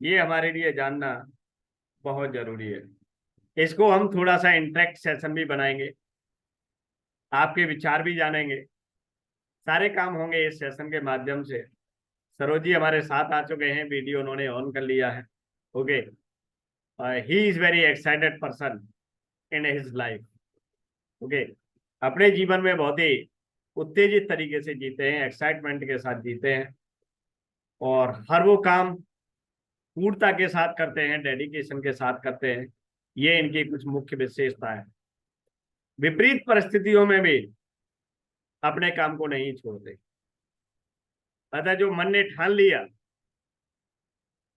ये हमारे लिए जानना बहुत जरूरी है। इसको हम थोड़ा सा इंटरेक्ट सेशन भी बनाएंगे, आपके विचार भी जानेंगे, सारे काम होंगे इस सेशन के माध्यम से। सरोज जी हमारे साथ आ चुके हैं, वीडियो उन्होंने ऑन कर लिया है। Okay, he is very excited person in his life. Okay, अपने जीवन में बहुत ही उत्तेजित तरीके से जीते हैं, एक्साइटमेंट के साथ जीते हैं, और हर वो काम पूर्णता के साथ करते हैं, डेडिकेशन के साथ करते हैं। ये इनकी कुछ मुख्य विशेषता है। विपरीत परिस्थितियों में भी अपने काम को नहीं छोड़ते, अतः जो मन ने ठान लिया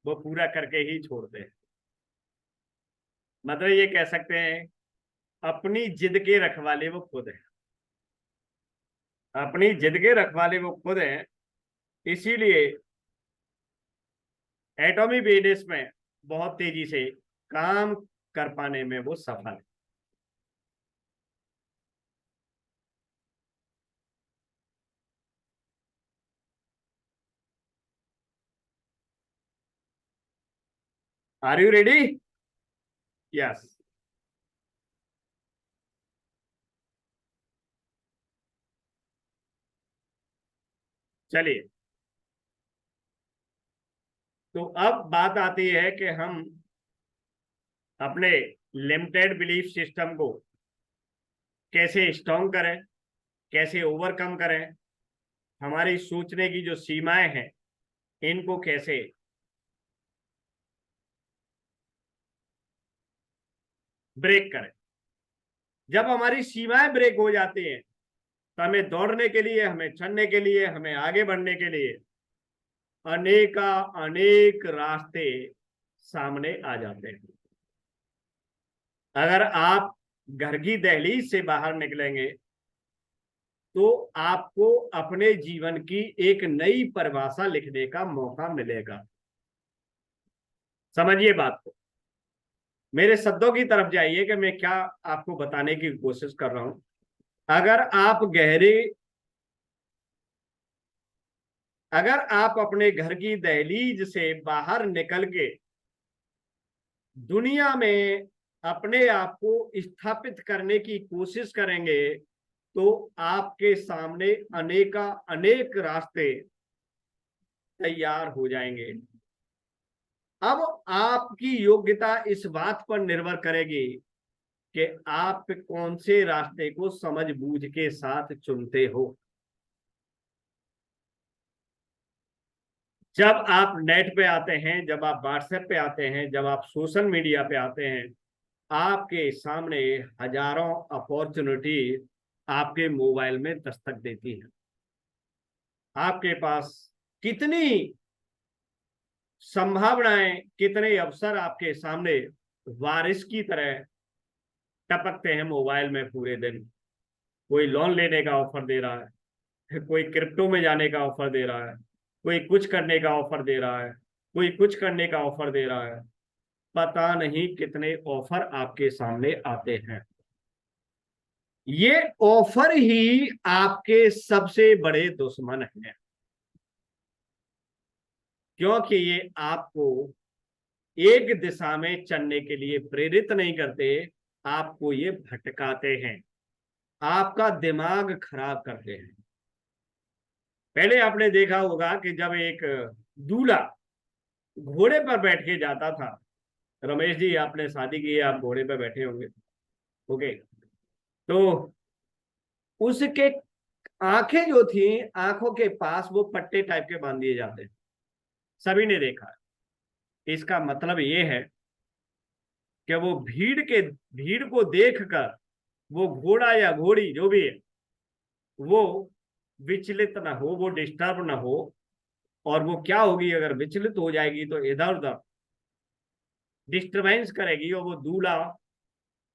वो पूरा करके ही छोड़ते हैं। मतलब ये कह सकते हैं अपनी जिद के रखवाले वो खुद हैं, अपनी जिद के रखवाले वो खुद हैं। इसीलिए एटॉमी बिजनेस में बहुत तेजी से काम कर पाने में वो सफल है। Are you ready? यस, चलिए। तो अब बात आती है कि हम अपने लिमिटेड बिलीफ सिस्टम को कैसे स्ट्रॉन्ग करें, कैसे ओवरकम करें, हमारी सोचने की जो सीमाएं हैं इनको कैसे ब्रेक करें। जब हमारी सीमाएं ब्रेक हो जाती हैं तो हमें दौड़ने के लिए, हमें चलने के लिए, हमें आगे बढ़ने के लिए अनेका अनेक रास्ते सामने आ जाते हैं। अगर आप घर की दहलीज से बाहर निकलेंगे तो आपको अपने जीवन की एक नई परिभाषा लिखने का मौका मिलेगा। समझिए बात को, मेरे शब्दों की तरफ जाइए कि मैं क्या आपको बताने की कोशिश कर रहा हूं। अगर आप गहरे, अगर आप अपने घर की दहलीज से बाहर निकल के दुनिया में अपने आप को स्थापित करने की कोशिश करेंगे तो आपके सामने अनेका अनेक रास्ते तैयार हो जाएंगे। अब आपकी योग्यता इस बात पर निर्भर करेगी कि आप कौन से रास्ते को समझ बूझ के साथ चुनते हो। जब आप नेट पे आते हैं, जब आप व्हाट्सएप पे आते हैं, जब आप सोशल मीडिया पे आते हैं, आपके सामने हजारों अपॉर्चुनिटी आपके मोबाइल में दस्तक देती है। आपके पास कितनी संभावनाएं, कितने अवसर आपके सामने बारिश की तरह टपकते हैं मोबाइल में पूरे दिन। कोई लोन लेने का ऑफर दे रहा है, कोई क्रिप्टो में जाने का ऑफर दे रहा है, कोई कुछ करने का ऑफर दे रहा है, कोई कुछ करने का ऑफर दे रहा है। पता नहीं कितने ऑफर आपके सामने आते हैं। ये ऑफर ही आपके सबसे बड़े दुश्मन हैं, क्योंकि ये आपको एक दिशा में चलने के लिए प्रेरित नहीं करते, आपको ये भटकाते हैं, आपका दिमाग खराब करते हैं। पहले आपने देखा होगा कि जब एक दूल्हा घोड़े पर बैठ के जाता था, रमेश जी आपने शादी की है, आप घोड़े पर बैठे होंगे, ओके, तो उसके आंखें जो थी, आंखों के पास वो पट्टे टाइप के बांध दिए जाते हैं, सभी ने देखा है। इसका मतलब ये है कि वो भीड़ को देखकर वो घोड़ा या घोड़ी जो भी है वो विचलित ना हो, वो डिस्टर्ब ना हो। और वो क्या होगी, अगर विचलित हो जाएगी तो इधर उधर डिस्टरबेंस करेगी, और वो दूल्हा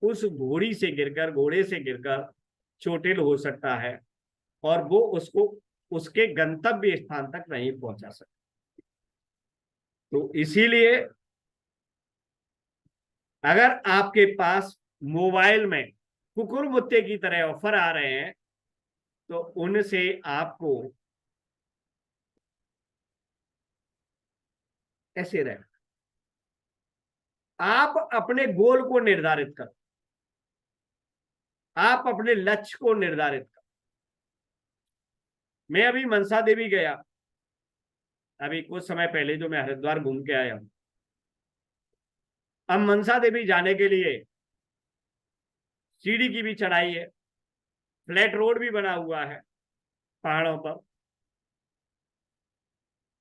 उस घोड़े से गिरकर चोटिल हो सकता है, और वो उसको उसके गंतव्य स्थान तक नहीं पहुंचा सकता। तो इसीलिए अगर आपके पास मोबाइल में कुकुर मुत्ते की तरह ऑफर आ रहे हैं, तो उनसे आपको ऐसे रहे। आप अपने गोल को निर्धारित करो, आप अपने लक्ष्य को निर्धारित करो। मैं अभी मनसा देवी गया, अभी कुछ समय पहले जो मैं हरिद्वार घूम के आया हूं। अब मनसा देवी जाने के लिए सीढ़ी की भी चढ़ाई है, फ्लैट रोड भी बना हुआ है पहाड़ों पर,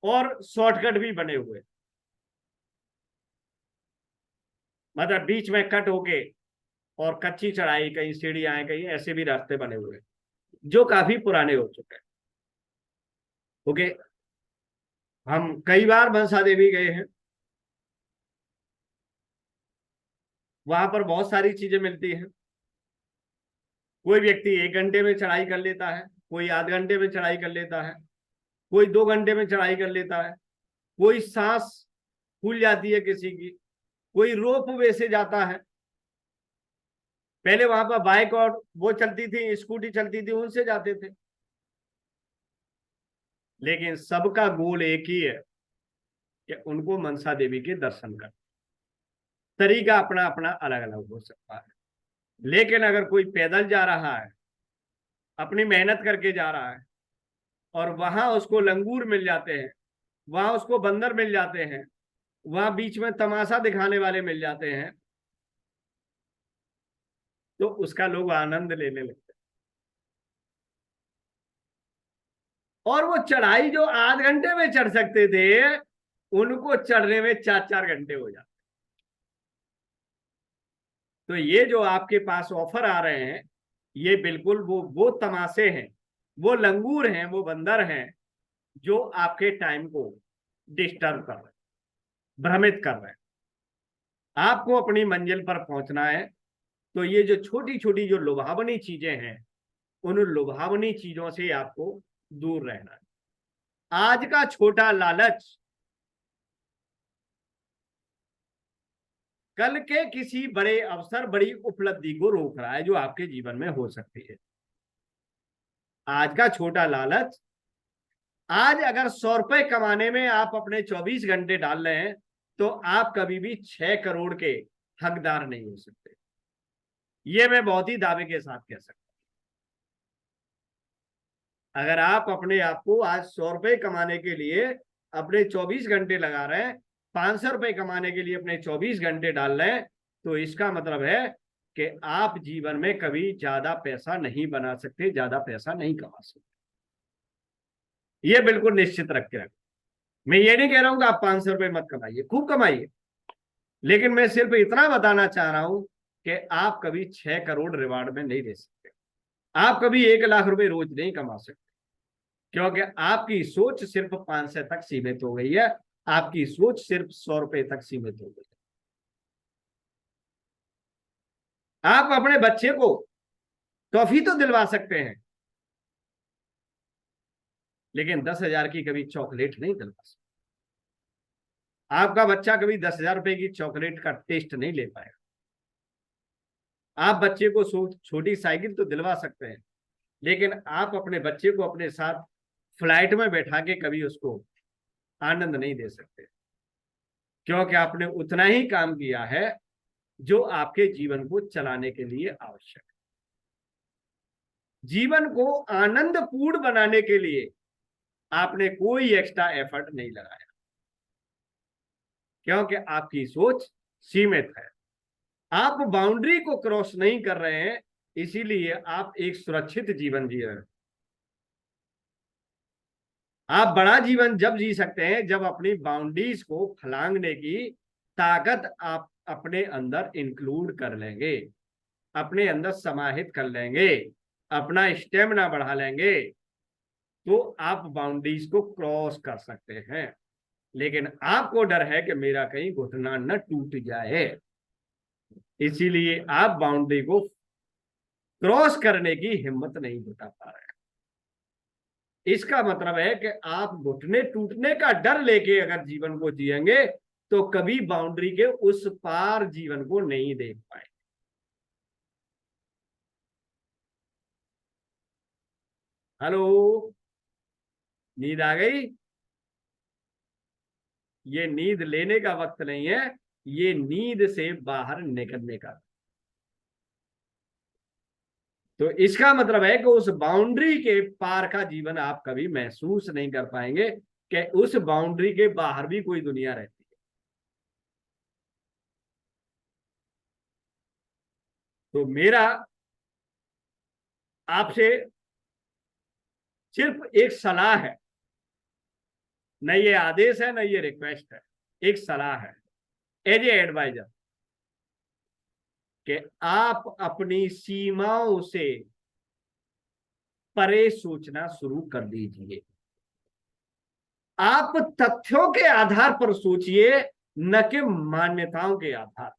और शॉर्टकट भी बने हुए, मतलब बीच में कट होके और कच्ची चढ़ाई, कहीं सीढ़ियां हैं, कहीं ऐसे भी रास्ते बने हुए हैं जो काफी पुराने हो चुके हैं। ओके, हम कई बार मनसा देवी गए हैं, वहां पर बहुत सारी चीजें मिलती हैं। कोई व्यक्ति 1 घंटे में चढ़ाई कर लेता है, कोई आध घंटे में चढ़ाई कर लेता है, कोई 2 घंटे में चढ़ाई कर लेता है, कोई सांस फूल जाती है किसी की, कोई रोप वे से जाता है। पहले वहां पर बाइक और वो चलती थी, स्कूटी चलती थी, उनसे जाते थे। लेकिन सबका गोल एक ही है कि उनको मनसा देवी के दर्शन कर। तरीका अपना अपना अलग अलग हो सकता है, लेकिन अगर कोई पैदल जा रहा है, अपनी मेहनत करके जा रहा है, और वहां उसको लंगूर मिल जाते हैं, वहां उसको बंदर मिल जाते हैं, वहां बीच में तमाशा दिखाने वाले मिल जाते हैं, तो उसका लोग आनंद लेने लगते हैं। और वो चढ़ाई जो आध घंटे में चढ़ सकते थे, उनको चढ़ने में 4-4 घंटे हो जाते। तो ये जो आपके पास ऑफर आ रहे हैं, ये बिल्कुल वो तमाशे हैं, वो लंगूर हैं, वो बंदर हैं जो आपके टाइम को डिस्टर्ब कर रहे हैं, भ्रमित कर रहे हैं। आपको अपनी मंजिल पर पहुंचना है, तो ये जो छोटी छोटी जो लुभावनी चीजें हैं, उन लुभावनी चीजों से आपको दूर रहना है। आज का छोटा लालच कल के किसी बड़े अवसर, बड़ी उपलब्धि को रोक रहा है जो आपके जीवन में हो सकती है। आज का छोटा लालच, आज अगर 100 रुपए कमाने में आप अपने 24 घंटे डाल रहे हैं, तो आप कभी भी 6 करोड़ के हकदार नहीं हो सकते। ये मैं बहुत ही दावे के साथ कह सकता हूं। अगर आप अपने आप को आज 100 रुपए कमाने के लिए अपने 24 घंटे लगा रहे हैं, 500 रुपए कमाने के लिए अपने 24 घंटे डाल रहे हैं, तो इसका मतलब है कि आप जीवन में कभी ज्यादा पैसा नहीं बना सकते, ज्यादा पैसा नहीं कमा सकते। ये बिल्कुल निश्चित रख के रखें। मैं ये नहीं कह रहा हूं कि आप 500 रुपए मत कमाइए, खूब कमाइए, लेकिन मैं सिर्फ इतना बताना चाह रहा हूं कि आप कभी 6 करोड़ रिवार्ड में नहीं दे सकते, आप कभी 1 लाख रुपए रोज नहीं कमा सकते, क्योंकि आपकी सोच सिर्फ 500 तक सीमित हो गई है, आपकी सोच सिर्फ 100 रुपए तक सीमित हो गई है। आप अपने बच्चे को टॉफी तो दिलवा सकते हैं, लेकिन 10,000 की कभी चॉकलेट नहीं दिलवा सकते। आपका बच्चा कभी 10,000 रुपए की चॉकलेट का टेस्ट नहीं ले पाएगा। आप बच्चे को छोटी साइकिल तो दिलवा सकते हैं, लेकिन आप अपने बच्चे को अपने साथ फ्लाइट में बैठा के कभी उसको आनंद नहीं दे सकते, क्योंकि आपने उतना ही काम किया है जो आपके जीवन को चलाने के लिए आवश्यक है। जीवन को आनंदपूर्ण बनाने के लिए आपने कोई एक्स्ट्रा एफर्ट नहीं लगाया, क्योंकि आपकी सोच सीमित है, आप बाउंड्री को क्रॉस नहीं कर रहे हैं, इसीलिए आप एक सुरक्षित जीवन जी रहे हैं। आप बड़ा जीवन जब जी सकते हैं जब अपनी बाउंड्रीज को फलांगने की ताकत आप अपने अंदर इंक्लूड कर लेंगे, अपने अंदर समाहित कर लेंगे, अपना स्टेमिना बढ़ा लेंगे, तो आप बाउंड्रीज को क्रॉस कर सकते हैं। लेकिन आपको डर है कि मेरा कहीं घुटना न टूट जाए, इसीलिए आप बाउंड्री को क्रॉस करने की हिम्मत नहीं जुटा पा रहे। इसका मतलब है कि आप घुटने टूटने का डर लेके अगर जीवन को जिएंगे तो कभी बाउंड्री के उस पार जीवन को नहीं देख पाए। हेलो, नींद आ गई? ये नींद लेने का वक्त नहीं है, ये नींद से बाहर निकलने का। तो इसका मतलब है कि उस बाउंड्री के पार का जीवन आप कभी महसूस नहीं कर पाएंगे कि उस बाउंड्री के बाहर भी कोई दुनिया रहती है। तो मेरा आपसे सिर्फ एक सलाह है, न ये आदेश है न ये रिक्वेस्ट है, एक सलाह है एज ए एडवाइजर, कि आप अपनी सीमाओं से परे सोचना शुरू कर दीजिए। आप तथ्यों के आधार पर सोचिए, न कि मान्यताओं के आधार।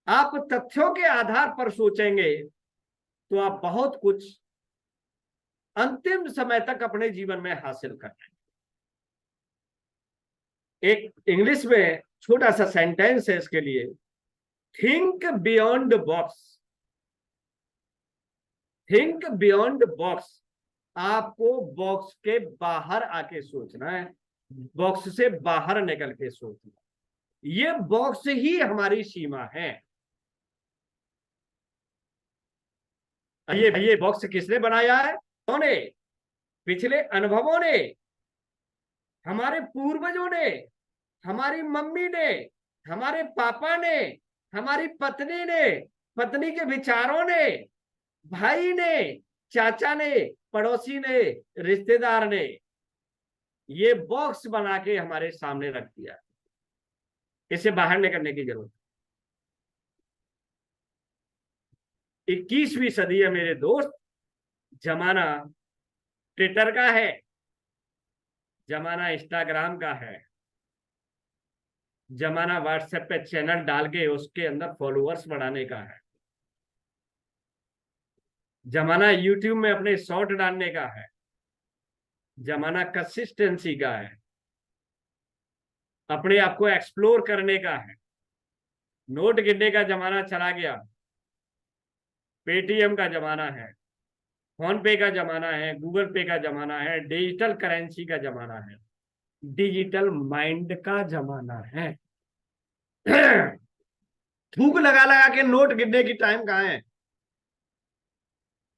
आप तथ्यों के आधार पर सोचेंगे तो आप बहुत कुछ अंतिम समय तक अपने जीवन में हासिल कर लेंगे। एक इंग्लिश में छोटा सा सेंटेंस है इसके लिए, think beyond box. Think beyond box, आपको बॉक्स के बाहर आके सोचना है, बॉक्स से बाहर निकल के सोचना। ये बॉक्स ही हमारी सीमा है। ये बॉक्स किसने बनाया है? उन्होंने, पिछले अनुभवों ने, हमारे पूर्वजों ने, हमारी मम्मी ने, हमारे पापा ने, हमारी पत्नी ने, पत्नी के विचारों ने, भाई ने, चाचा ने, पड़ोसी ने, रिश्तेदार ने, ये बॉक्स बना के हमारे सामने रख दिया। इसे बाहर निकलने की जरूरत। 21वीं सदी है मेरे दोस्त, जमाना ट्विटर का है, जमाना इंस्टाग्राम का है, जमाना व्हाट्सएप पे चैनल डाल के उसके अंदर फॉलोअर्स बढ़ाने का है, जमाना यूट्यूब में अपने शॉर्ट डालने का है, जमाना कंसिस्टेंसी का है, अपने आप को एक्सप्लोर करने का है। नोट गिनने का जमाना चला गया, पेटीएम का जमाना है, फोन पे का जमाना है, गूगल पे का जमाना है, डिजिटल करेंसी का जमाना है, डिजिटल माइंड का जमाना है। थूक लगा लगा के नोट गिनने की टाइम कहाँ है?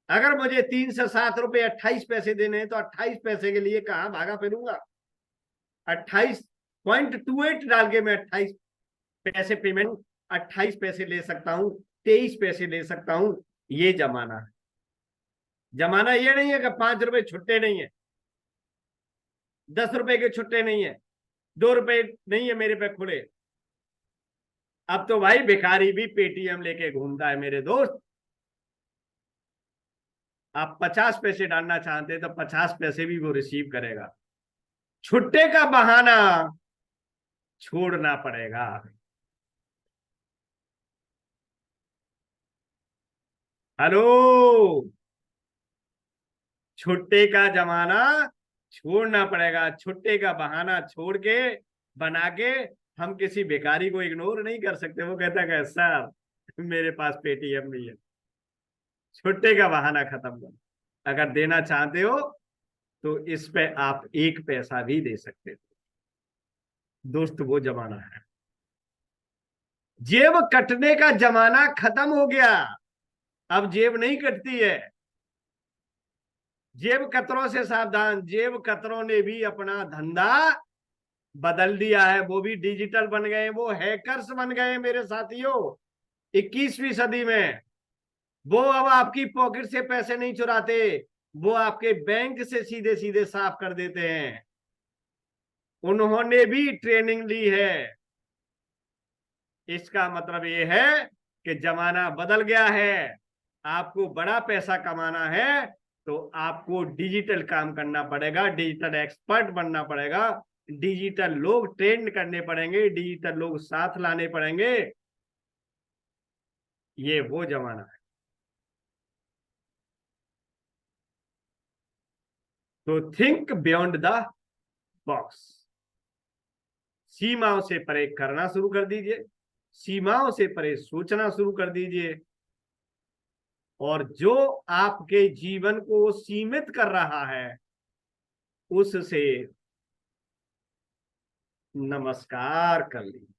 अगर मुझे 307 रुपए 28 पैसे देने हैं तो 28 पैसे के लिए कहां भागा फिरूंगा? 28.28 डाल के मैं 28 पैसे पेमेंट, 28 पैसे ले सकता हूं, 23 पैसे ले सकता हूं। ये जमाना है। जमाना ये नहीं है कि 5 रुपए छुट्टे नहीं है, 10 रुपए के छुट्टे नहीं है, 2 रुपए नहीं है मेरे पे खुले। अब तो भाई भिखारी भी पेटीएम लेके घूमता है मेरे दोस्त। आप 50 पैसे डालना चाहते तो 50 पैसे भी वो रिसीव करेगा। छुट्टे का बहाना छोड़ना पड़ेगा। हेलो। छुट्टे का जमाना छोड़ना पड़ेगा। छुट्टे का बहाना छोड़ के बना के हम किसी भिखारी को इग्नोर नहीं कर सकते। वो कहता है सर मेरे पास पेटीएम नहीं है। छुट्टे का बहाना खत्म कर। अगर देना चाहते हो तो इस पे आप 1 पैसा भी दे सकते हो। दोस्त वो जमाना है। जेब कटने का जमाना खत्म हो गया। अब जेब नहीं कटती है। जेब कतरों से सावधान। जेब कतरों ने भी अपना धंधा बदल दिया है। वो भी डिजिटल बन गए। वो हैकर्स बन गए मेरे साथियों। 21वीं सदी में वो अब आपकी पॉकेट से पैसे नहीं चुराते। वो आपके बैंक से सीधे सीधे साफ कर देते हैं। उन्होंने भी ट्रेनिंग ली है। इसका मतलब ये है कि जमाना बदल गया है। आपको बड़ा पैसा कमाना है तो आपको डिजिटल काम करना पड़ेगा। डिजिटल एक्सपर्ट बनना पड़ेगा। डिजिटल लोग ट्रेंड करने पड़ेंगे। डिजिटल लोग साथ लाने पड़ेंगे। ये वो जमाना है। तो थिंक बियॉन्ड द बॉक्स। सीमाओं से परे करना शुरू कर दीजिए। सीमाओं से परे सोचना शुरू कर दीजिए। और जो आपके जीवन को सीमित कर रहा है उससे नमस्कार कर लीजिए।